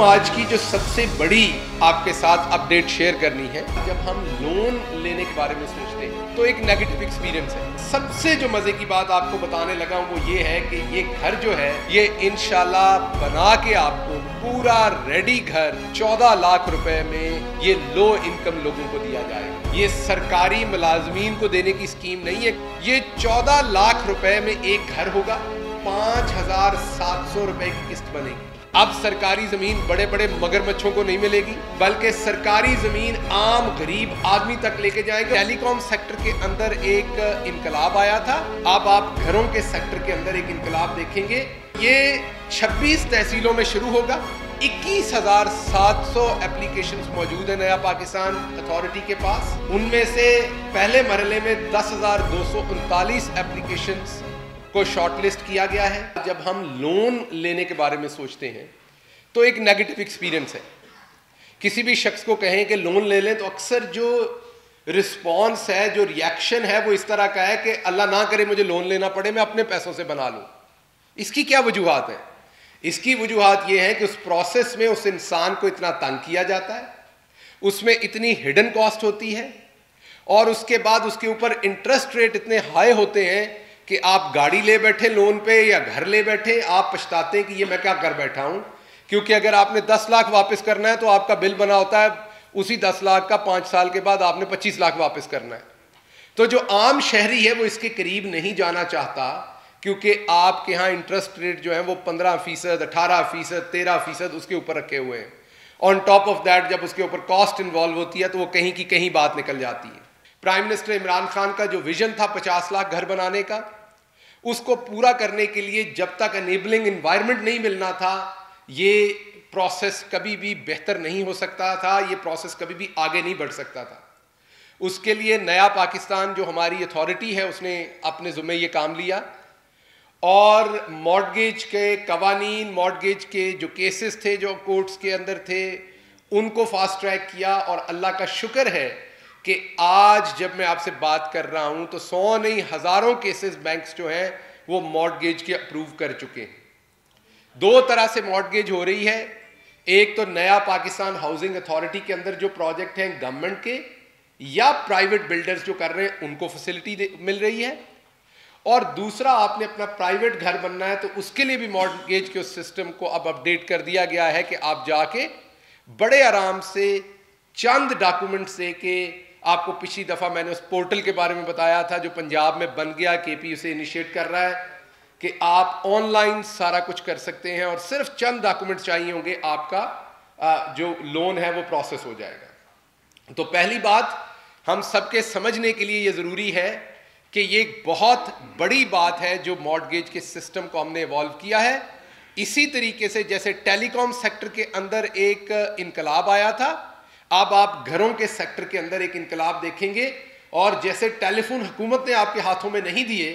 आज की जो सबसे बड़ी आपके साथ अपडेट शेयर करनी है, जब हम लोन लेने के बारे में सोचते हैं तो एक नेगेटिव एक्सपीरियंस है। सबसे जो मजे की बात आपको बताने लगा हूं वो ये है कि ये घर जो है ये इंशाल्लाह बना के आपको पूरा रेडी घर 14 लाख रुपए में ये लो इनकम लोगों को दिया जाएगा। ये सरकारी मुलाजमीन को देने की स्कीम नहीं है। ये 14 लाख रुपए में एक घर होगा, 5,700 रुपए की किस्त बनेगी। अब सरकारी जमीन बड़े बड़े मगरमच्छों को नहीं मिलेगी, बल्कि सरकारी जमीन आम गरीब आदमी तक लेके जाएंगे। टेलीकॉम सेक्टर के अंदर एक इनकलाब आया था, अब आप घरों के सेक्टर के अंदर एक इनकलाब देखेंगे। ये 26 तहसीलों में शुरू होगा। 21,700 एप्लीकेशंस मौजूद है नया पाकिस्तान अथॉरिटी के पास। उनमें से पहले मरहले में 10,239 एप्लीकेशंस को शॉर्टलिस्ट किया गया है। जब हम लोन लेने के बारे में सोचते हैं तो एक नेगेटिव एक्सपीरियंस है। किसी भी शख्स को कहें कि लोन ले लें तो अक्सर जो रिस्पॉन्स है, जो रिएक्शन है वो इस तरह का है कि अल्लाह ना करे मुझे लोन लेना पड़े, मैं अपने पैसों से बना लूं। इसकी क्या वजूहात है? इसकी वजूहात ये है कि उस प्रोसेस में उस इंसान को इतना तंग किया जाता है, उसमें इतनी हिडन कॉस्ट होती है, और उसके बाद उसके ऊपर इंटरेस्ट रेट इतने हाई होते हैं कि आप गाड़ी ले बैठे लोन पे या घर ले बैठे, आप पछताते हैं कि ये मैं क्या कर बैठा हूं। क्योंकि अगर आपने 10 लाख वापस करना है तो आपका बिल बना होता है उसी 10 लाख का 5 साल के बाद आपने 25 लाख वापस करना है। तो जो आम शहरी है वो इसके करीब नहीं जाना चाहता, क्योंकि आपके यहाँ इंटरेस्ट रेट जो है वो 15%, 18%, 13% उसके ऊपर रखे हुए हैं। ऑन टॉप ऑफ दैट जब उसके ऊपर कॉस्ट इन्वॉल्व होती है तो वो कहीं की कहीं बात निकल जाती है। प्राइम मिनिस्टर इमरान खान का जो विजन था 50 लाख घर बनाने का, उसको पूरा करने के लिए जब तक एनेबलिंग एनवायरनमेंट नहीं मिलना था, ये प्रोसेस कभी भी बेहतर नहीं हो सकता था, ये प्रोसेस कभी भी आगे नहीं बढ़ सकता था। उसके लिए नया पाकिस्तान जो हमारी अथॉरिटी है उसने अपने ज़िम्मे ये काम लिया, और मॉर्टगेज के कवानीन, मॉर्टगेज के जो केसेस थे जो कोर्ट्स के अंदर थे, उनको फास्ट ट्रैक किया। और अल्लाह का शुक्र है कि आज जब मैं आपसे बात कर रहा हूं तो 100 नहीं हजारों केसेस बैंक्स जो हैं वो मॉर्टगेज के अप्रूव कर चुके हैं। दो तरह से मॉर्टगेज हो रही है। एक तो नया पाकिस्तान हाउसिंग अथॉरिटी के अंदर जो प्रोजेक्ट हैं गवर्नमेंट के या प्राइवेट बिल्डर्स जो कर रहे हैं उनको फैसिलिटी मिल रही है, और दूसरा आपने अपना प्राइवेट घर बनना है तो उसके लिए भी मॉर्टगेज के उस सिस्टम को अब अपडेट कर दिया गया है कि आप जाके बड़े आराम से चंद डॉक्यूमेंट से के, आपको पिछली दफ़ा मैंने उस पोर्टल के बारे में बताया था जो पंजाब में बन गया, केपी उसे इनिशिएट कर रहा है, कि आप ऑनलाइन सारा कुछ कर सकते हैं और सिर्फ चंद डॉक्यूमेंट चाहिए होंगे, आपका जो लोन है वो प्रोसेस हो जाएगा। तो पहली बात हम सबके समझने के लिए ये ज़रूरी है कि ये बहुत बड़ी बात है जो मॉर्टगेज के सिस्टम को हमने इवॉल्व किया है। इसी तरीके से जैसे टेलीकॉम सेक्टर के अंदर एक इनकलाब आया था, अब आप घरों के सेक्टर के अंदर एक इनकलाब देखेंगे। और जैसे टेलीफोन हुकूमत ने आपके हाथों में नहीं दिए,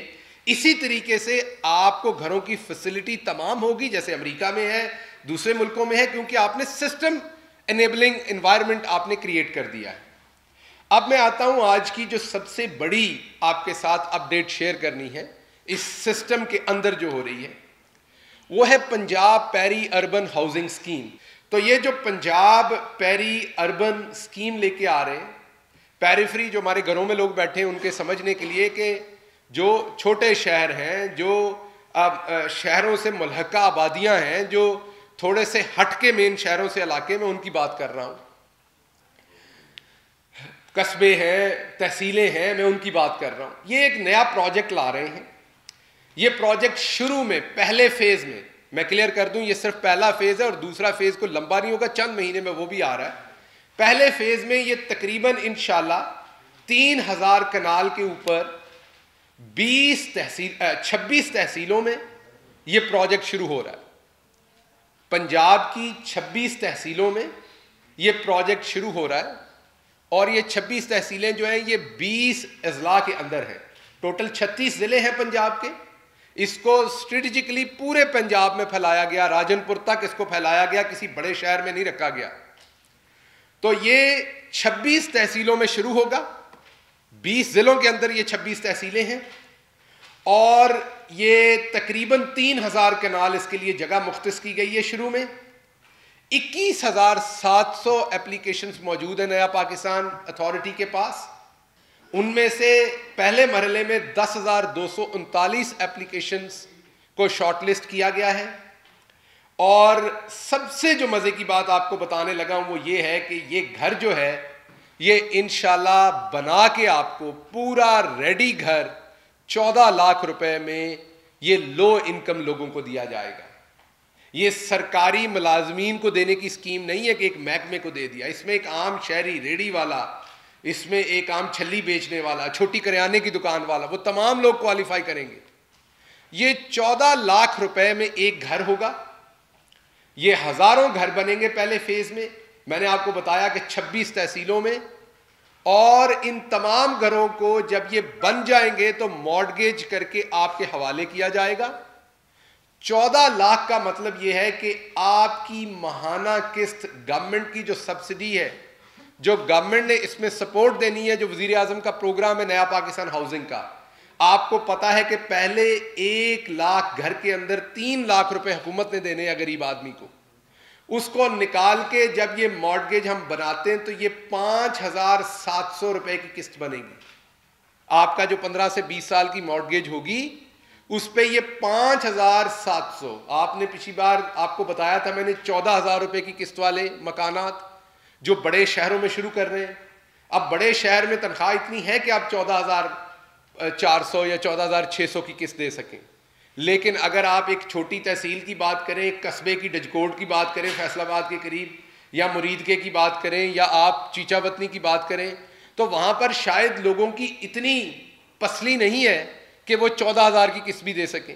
इसी तरीके से आपको घरों की फैसिलिटी तमाम होगी, जैसे अमेरिका में है, दूसरे मुल्कों में है, क्योंकि आपने सिस्टम एनेबलिंग एनवायरनमेंट आपने क्रिएट कर दिया है। अब मैं आता हूं आज की जो सबसे बड़ी आपके साथ अपडेट शेयर करनी है इस सिस्टम के अंदर जो हो रही है, वो है Punjab peri urban housing scheme. तो ये जो पंजाब पेरी अर्बन स्कीम लेके आ रहे हैं, पेरिफेरी जो हमारे घरों में लोग बैठे हैं उनके समझने के लिए कि जो छोटे शहर हैं, जो शहरों से मुल्हका आबादियां हैं, जो थोड़े से हटके मेन शहरों से इलाके में, उनकी बात कर रहा हूं, कस्बे हैं, तहसीलें हैं, मैं उनकी बात कर रहा हूं। ये एक नया प्रोजेक्ट ला रहे हैं। ये प्रोजेक्ट शुरू में पहले फेज में, मैं क्लियर कर दूं, ये सिर्फ पहला फेज है और दूसरा फेज को लंबा नहीं होगा, चंद महीने में वो भी आ रहा है। पहले फेज में ये तकरीबन इंशाल्लाह 3,000 कनाल के ऊपर 26 तहसीलों में ये प्रोजेक्ट शुरू हो रहा है। पंजाब की 26 तहसीलों में ये प्रोजेक्ट शुरू हो रहा है, और ये 26 तहसीलें जो हैं ये 20 अजला के अंदर हैं। टोटल 36 जिले हैं पंजाब के। इसको स्ट्रेटेजिकली पूरे पंजाब में फैलाया गया, राजनपुर तक इसको फैलाया गया, किसी बड़े शहर में नहीं रखा गया। तो ये 26 तहसीलों में शुरू होगा, 20 जिलों के अंदर ये 26 तहसीलें हैं, और ये तकरीबन 3,000 कनाल इसके लिए जगह मुख्तस की गई है शुरू में। 21,700 एप्लीकेशंस मौजूद है नया पाकिस्तान अथॉरिटी के पास। उनमें से पहले मरहले में 10,239 एप्लीकेशंस को शॉर्टलिस्ट किया गया है। और सबसे जो मज़े की बात आपको बताने लगा हूं वो ये है कि ये घर जो है ये इंशाल्लाह बना के आपको पूरा रेडी घर 14 लाख रुपए में ये लो इनकम लोगों को दिया जाएगा। ये सरकारी मुलाजमीन को देने की स्कीम नहीं है कि एक महकमे को दे दिया। इसमें एक आम शहरी रेडी वाला, इसमें एक आम छल्ली बेचने वाला, छोटी करियाने की दुकान वाला, वो तमाम लोग क्वालिफाई करेंगे। ये 14 लाख रुपए में एक घर होगा। ये हजारों घर बनेंगे पहले फेज में। मैंने आपको बताया कि 26 तहसीलों में, और इन तमाम घरों को जब ये बन जाएंगे तो मॉर्गेज करके आपके हवाले किया जाएगा। 14 लाख का मतलब यह है कि आपकी माहाना किस्त गवर्नमेंट की जो सब्सिडी है, जो गवर्नमेंट ने इसमें सपोर्ट देनी है, जो वजीर आजम का प्रोग्राम है नया पाकिस्तान हाउसिंग का, आपको पता है कि पहले 1 लाख घर के अंदर 3 लाख रुपए हुकूमत ने देने हैं गरीब आदमी को। उसको निकाल के जब ये मॉर्गेज हम बनाते हैं तो ये 5,700 रुपए की किस्त बनेगी। आपका जो 15 से 20 साल की मॉर्गेज होगी उस पे ये 5,700। आपने पिछली बार आपको बताया था मैंने 14,000 रुपए की किस्त वाले मकानात जो बड़े शहरों में शुरू कर रहे हैं। अब बड़े शहर में तनख्वाह इतनी है कि आप 14,400 या 14,600 की किस्त दे सकें, लेकिन अगर आप एक छोटी तहसील की बात करें, एक कस्बे की डजकोट की बात करें फैसलाबाद के करीब, या मुरीदके की बात करें, या आप चीचावतनी की बात करें, तो वहाँ पर शायद लोगों की इतनी पसली नहीं है कि वो 14,000 की किस्त भी दे सकें।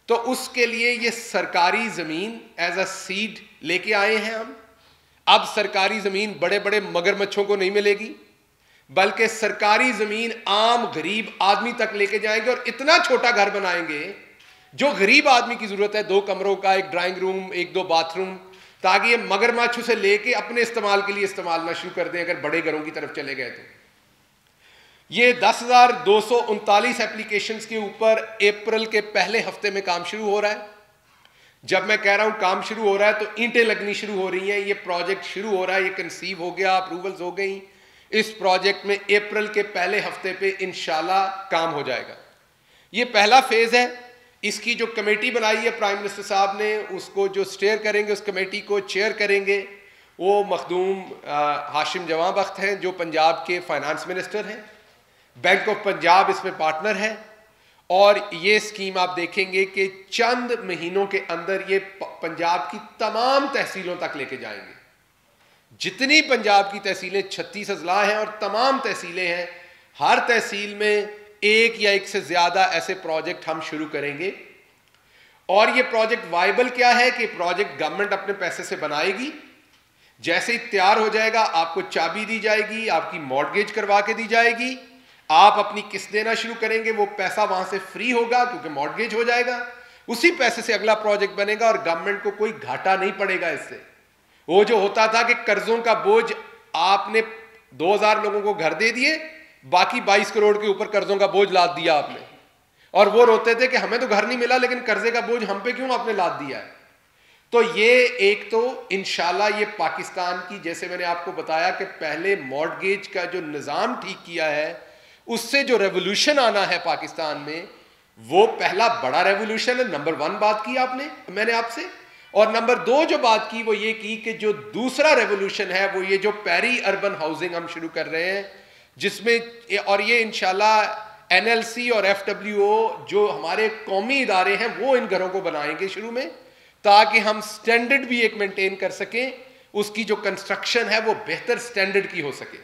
तो उसके लिए ये सरकारी ज़मीन एज अ सीड लेके आए हैं हम। अब सरकारी ज़मीन बड़े बड़े मगरमच्छों को नहीं मिलेगी, बल्कि सरकारी ज़मीन आम गरीब आदमी तक लेके जाएंगे, और इतना छोटा घर बनाएंगे जो गरीब आदमी की जरूरत है, 2 कमरों का, एक ड्राइंग रूम, 1-2 बाथरूम, ताकि ये मगरमच्छ से लेके अपने इस्तेमाल के लिए इस्तेमाल ना शुरू कर दें अगर बड़े घरों की तरफ चले गए तो। ये 10,239 एप्लीकेशंस के ऊपर अप्रैल के पहले हफ्ते में काम शुरू हो रहा है। जब मैं कह रहा हूं काम शुरू हो रहा है तो ईंटें लगनी शुरू हो रही हैं। ये प्रोजेक्ट शुरू हो रहा है, ये कंसीव हो गया, अप्रूवल्स हो गई। इस प्रोजेक्ट में अप्रैल के पहले हफ्ते पे इंशाल्लाह काम हो जाएगा। ये पहला फेज है। इसकी जो कमेटी बनाई है प्राइम मिनिस्टर साहब ने, उसको जो स्टेयर करेंगे, उस कमेटी को चेयर करेंगे वो मखदूम हाशिम जवां बख्त हैं जो पंजाब के फाइनेंस मिनिस्टर हैं। बैंक ऑफ पंजाब इसमें पार्टनर है। और ये स्कीम आप देखेंगे कि चंद महीनों के अंदर ये पंजाब की तमाम तहसीलों तक लेके जाएंगे। जितनी पंजाब की तहसीलें 36 अजला हैं और तमाम तहसीलें हैं, हर तहसील में एक या एक से ज्यादा ऐसे प्रोजेक्ट हम शुरू करेंगे। और ये प्रोजेक्ट वाइबल क्या है कि प्रोजेक्ट गवर्नमेंट अपने पैसे से बनाएगी। जैसे ही तैयार हो जाएगा आपको चाबी दी जाएगी, आपकी मॉर्गेज करवा के दी जाएगी, आप अपनी किस्त देना शुरू करेंगे, वो पैसा वहां से फ्री होगा क्योंकि मॉर्गेज हो जाएगा। उसी पैसे से अगला प्रोजेक्ट बनेगा और गवर्नमेंट को कोई घाटा नहीं पड़ेगा इससे। वो जो होता था कि कर्जों का बोझ, आपने 2,000 लोगों को घर दे दिए, बाकी 22 करोड़ के ऊपर कर्जों का बोझ लाद दिया आपने, और वो रोते थे कि हमें तो घर नहीं मिला लेकिन कर्जे का बोझ हम पे क्यों आपने लाद दिया है। तो ये एक तो इंशाल्लाह ये पाकिस्तान की, जैसे मैंने आपको बताया कि पहले मॉर्गेज का जो निज़ाम ठीक किया है, उससे जो रेवोल्यूशन आना है पाकिस्तान में, वो पहला बड़ा रेवोल्यूशन है। नंबर 1 बात की आपने मैंने आपसे, और नंबर 2 जो बात की वो ये की कि जो दूसरा रेवोल्यूशन है वो ये जो पेरी अर्बन हाउसिंग हम शुरू कर रहे हैं, जिसमें, और ये इंशाल्लाह NLC और FWO जो हमारे कौमी इदारे हैं वो इन घरों को बनाएंगे शुरू में, ताकि हम स्टैंडर्ड भी एक मेंटेन कर सकें, उसकी जो कंस्ट्रक्शन है वो बेहतर स्टैंडर्ड की हो सके।